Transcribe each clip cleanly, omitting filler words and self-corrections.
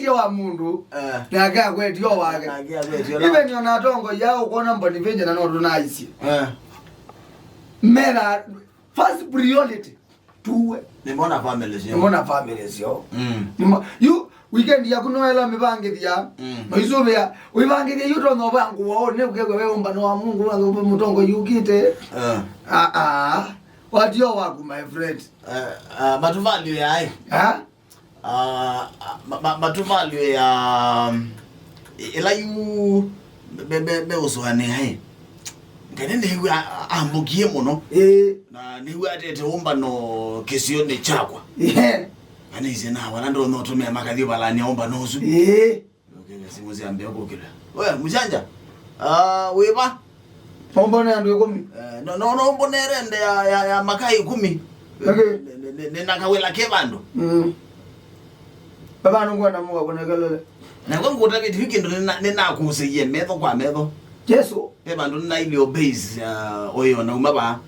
tia wa mundu na ga kwetio wake even yona tongo yao kuona mboni venje na no tunaisi mera first priority tuwe nimona families yo you weekend ya kunoela mibangithia noizubia wibangithia yuto no bangu waone ukegwe wewe mbano wa Mungu wangu mutongo yukite what you work my friend but value ya but value ya ila you be uswane hai ngene ni ambukie muno na ni watete umbano kesio ni chakwa ani zina wana ndo no tumia makadhi balani omba nozu okay simuzi ambia kokila wewe mjanja weba ombone andu 10 no ombone rende ya makai 10 okay nena kawela kebando baba nungwa na muwa kuna kelele na kwa ngota ke weekend nena kusiye metho kwa metho Yesu bando na ile base oyo na umaba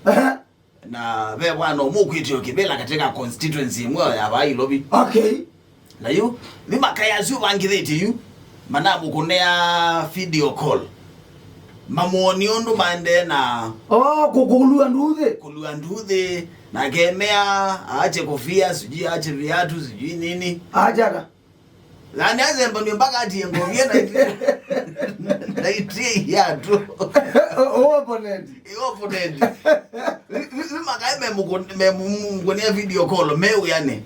na ve bwana omukwiti okibela katika constituency mwa ya bayi lobby okay na yo ni makaya sio bangithete yu mana mukunea video call mamoni ondo mande na kukulua nduthe na kemea aache kofia siji aache viatu siji nini ajaka lani azemba ni mpaka ati ngomie na itie ya tu opponent mukone video call meu yani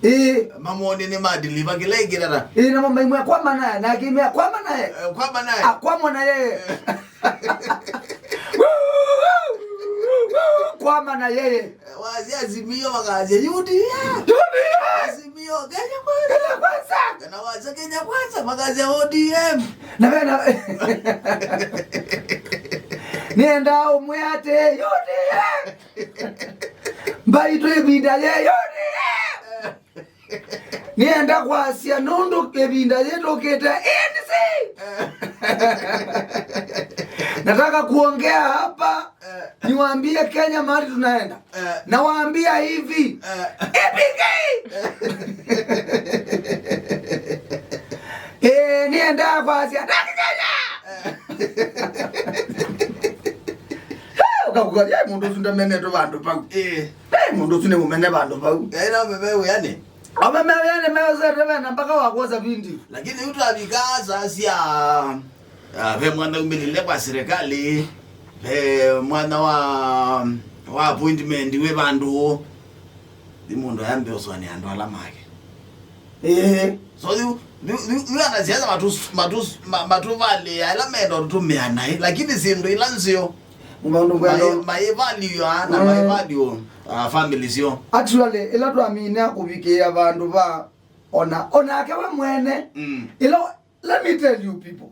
mamoni ni madeliver kile kirara na mama imwe kwa maana na kimya kwa maana kwa mwana yeye kwa maana yeye wazi azimio magazi yudi azimio Kenya kwanza na wazi Kenya kwanza magazi ya ODM na nienda umwate yudi mbaito ebinda ye yudi nienda kwa Asia nondo ebinda yetu keta nataka kuongea hapa niwaambie Kenya mahali tunaenda na waambia hivi nienda kwa Asia Kenya ukakuja mundu sunda mene to bandu pa mundu sune mumene bandu pa na bebe yani Mama yani meweza na mpaka wakoza vindi. Lakini mtu abikaza Asia ve mwana umilile kwa serikali ve mwana wa appointment we bandu di mundu yambe oswani ando alamake so you anaziaza matu vale alamendo tumeana lakini sindo ilanzio mundu kwendo my value families yo actually ila tu amine akubikia bandu ba ona akawa mwene ilo let me tell you people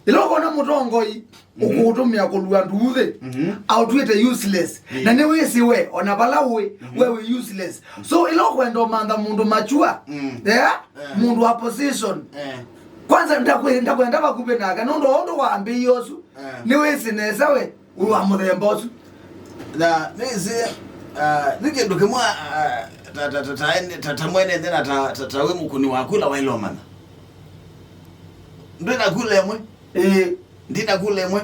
ilo kona mutongoi ukutumia kulua nduthe au tuite useless na ne wesiwe ona balawe wewe useless so ilo kwendo manda mundu machua mundu wa position kwanza ndakwenda bakube naga nondo waambi yosu ni wesinesa we wa mudhembosu na neze nike ndokemwa tatamwene ndena tatawe mukuni wakula wailo mana ndena kule mwe ndina kule mwe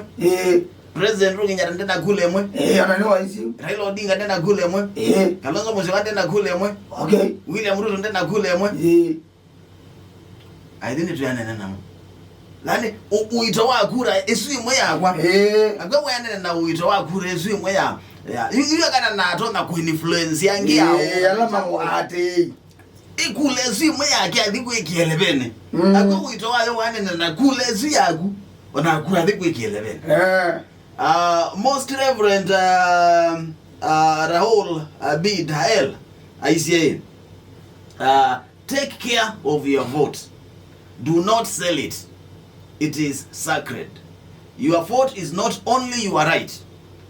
president Ruginyara ndena kule mwe ananiwa hizi Raila Odinga ndena kule mwe Kalonzo Musyoka ndena kule mwe okay William Ruto ndena kule mwe aidini tuyane nana mwe lani uito wa kura esu imwe yakwa akwa yana na uito wa kura esu imwe ya iyo kana nato na kuinfluence yangi yao alama wate ikule esu imwe yake adiko ikielebene akwa uito wa yo wane na kule esu yaku ona kura adiko ikielebene most reverend Rahul Abid Hael ICA take care of your vote, do not sell it. It is sacred. Your vote is not only your right,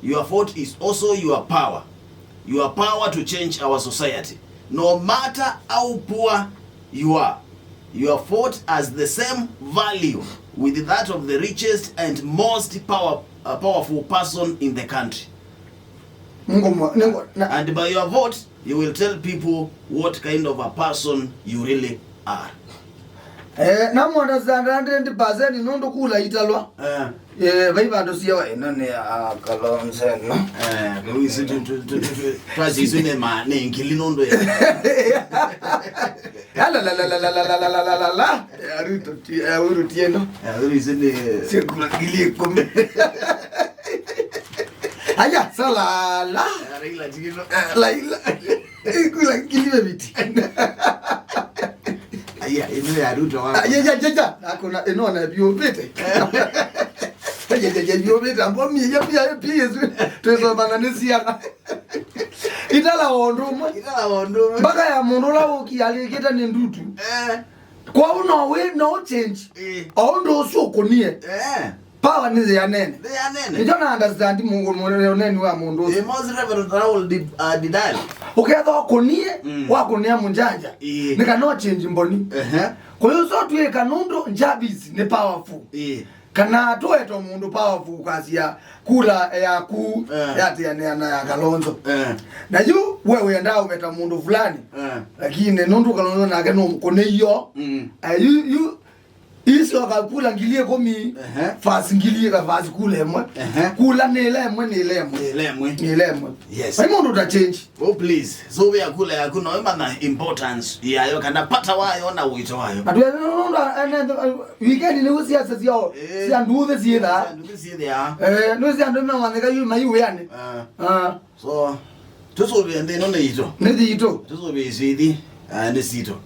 your vote is also your power. Your power to change our society. No matter how poor you are, your vote has the same value with that of the richest and most powerful person in the country. And by your vote, you will tell people what kind of a person you really are. Na mwana zanda 100% nondo kula italwa. Baiba ndo siya nani Kalonzo no. Louis twazi ne mane ngilinondo ya. La. Aruto tieno. Louis ne sekula gilie kome. Aya salala. Raila jigino. Laila. Kula gilie biti. Aya ino ya Ruto wa. Aya. Akona enona biobete. Biobete ambo mi ya pia twezo bananesiana. Itala wondomo. Baka ya mundu la ukialiketa ni ndutu. Kwa uno we no change. Ondo so konie. Power ni ya nene. You don't understand mungu nene wa mundu. The most reverend Raul didal. Uketho konie wa konia munjanja. Nika no change mboni. Kwa hiyo so tuye kanundo njabis ni powerful. Kana tueto mundu powerful kasi ya kula ya ku ya Athiani ya Kalonzo. Na yu wewe nda umeta mundu fulani. Lakini nundu Kalonzo na keno koneyo. You iso akakula ngilie komi fasi ngilie ka fasi kula emwe kula nilemwe yes ai mundu ta change please so we akula yakuna wema na importance yayo kana pata wayo na wito wayo adu weekend ni siasa sio sia nduze sieda no sia ndo mwaneka yu mayu yani so tuso bi ende no ne yito ne yito tuso bi zidi ne sito